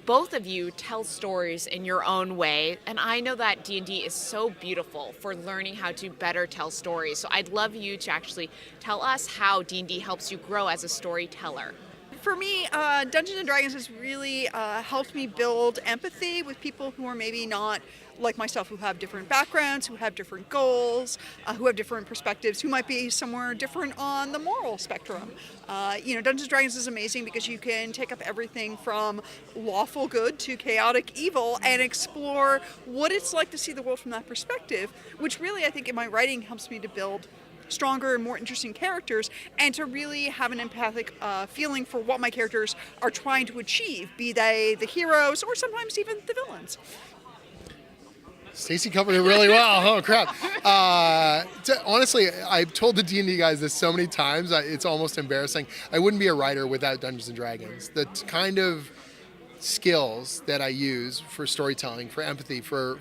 both of you tell stories in your own way, and I know that D&D is so beautiful for learning how to better tell stories. So I'd love you to actually tell us how D&D helps you grow as a storyteller. For me, Dungeons and Dragons has really helped me build empathy with people who are maybe not like myself, who have different backgrounds, who have different goals, who have different perspectives, who might be somewhere different on the moral spectrum. Dungeons and Dragons is amazing because you can take up everything from lawful good to chaotic evil and explore what it's like to see the world from that perspective, which really, I think, in my writing helps me to build stronger and more interesting characters, and to really have an empathic feeling for what my characters are trying to achieve, be they the heroes or sometimes even the villains. Stacey covered it really well. Oh crap! Honestly, I've told the D&D guys this so many times. It's almost embarrassing. I wouldn't be a writer without Dungeons and Dragons. The kind of skills that I use for storytelling, for empathy, for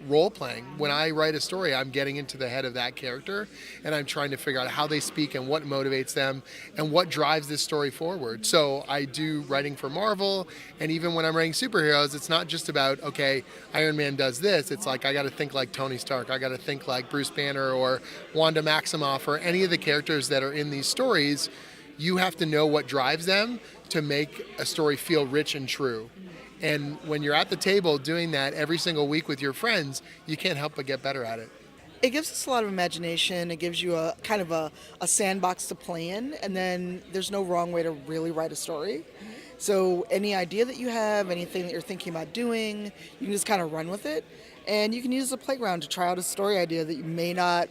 role playing. When I write a story, I'm getting into the head of that character and I'm trying to figure out how they speak and what motivates them and what drives this story forward. So I do writing for Marvel, and even when I'm writing superheroes, it's not just about, okay, Iron Man does this. It's like I got to think like Tony Stark. I got to think like Bruce Banner or Wanda Maximoff or any of the characters that are in these stories. You have to know what drives them to make a story feel rich and true. And when you're at the table doing that every single week with your friends, you can't help but get better at it. It gives us a lot of imagination. It gives you a kind of a sandbox to play in, and then there's no wrong way to really write a story. So any idea that you have, anything that you're thinking about doing, you can just kind of run with it. And you can use the playground to try out a story idea that you may not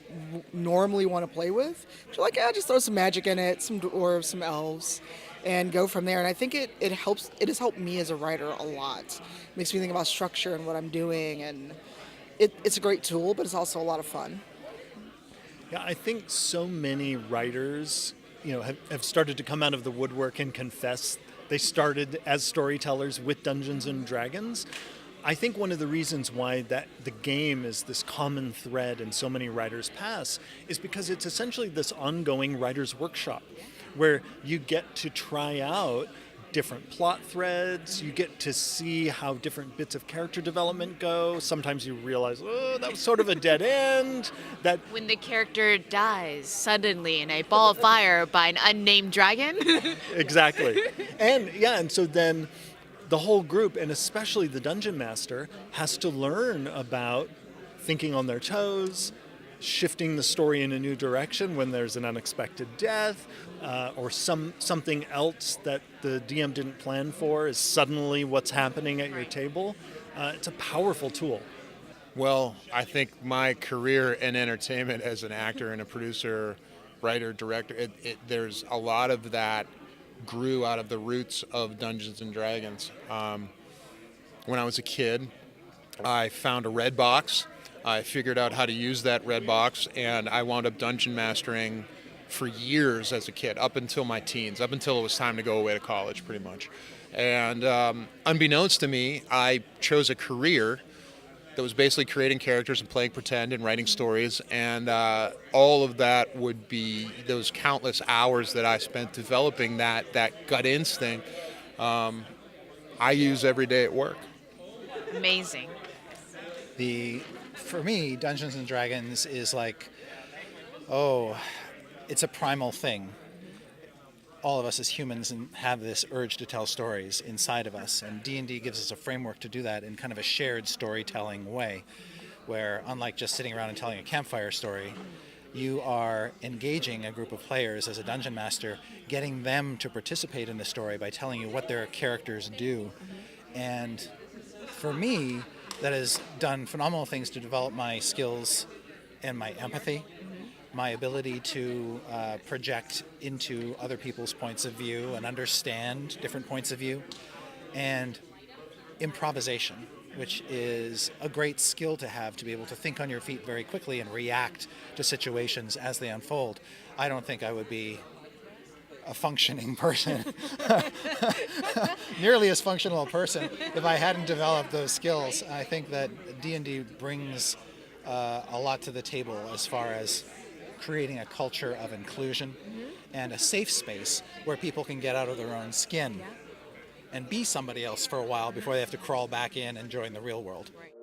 normally want to play with. But you're like, just throw some magic in it, some dwarves, some elves, and go from there. And I think it has helped me as a writer a lot. It makes me think about structure and what I'm doing, and it's a great tool, but it's also a lot of fun. Yeah, I think so many writers, have started to come out of the woodwork and confess they started as storytellers with Dungeons and Dragons. I think one of the reasons why that the game is this common thread in so many writers' paths is because it's essentially this ongoing writer's workshop where you get to try out different plot threads, you get to see how different bits of character development go. Sometimes you realize, that was sort of a dead end. That When the character dies suddenly in a ball of fire by an unnamed dragon. Exactly. And so then the whole group, and especially the dungeon master, has to learn about thinking on their toes, shifting the story in a new direction when there's an unexpected death, or something else that the DM didn't plan for is suddenly what's happening at your table. It's a powerful tool. Well, I think my career in entertainment as an actor and a producer, writer, director, there's a lot of that grew out of the roots of Dungeons and Dragons. When I was a kid, I found a red box. I figured out how to use that red box, and I wound up dungeon mastering for years as a kid, up until my teens, up until it was time to go away to college, pretty much. And unbeknownst to me, I chose a career that was basically creating characters and playing pretend and writing stories, and all of that would be those countless hours that I spent developing that gut instinct I use every day at work. Amazing. For me, Dungeons and Dragons is like, it's a primal thing. All of us as humans have this urge to tell stories inside of us, and D&D gives us a framework to do that in kind of a shared storytelling way, where unlike just sitting around and telling a campfire story, you are engaging a group of players as a dungeon master, getting them to participate in the story by telling you what their characters do. And for me, that has done phenomenal things to develop my skills and my empathy, my ability to project into other people's points of view and understand different points of view, and improvisation, which is a great skill to have, to be able to think on your feet very quickly and react to situations as they unfold. I don't think I would be a functioning person, nearly as functional a person, if I hadn't developed those skills. I think that D&D brings a lot to the table as far as creating a culture of inclusion and a safe space where people can get out of their own skin and be somebody else for a while before they have to crawl back in and join the real world. Right.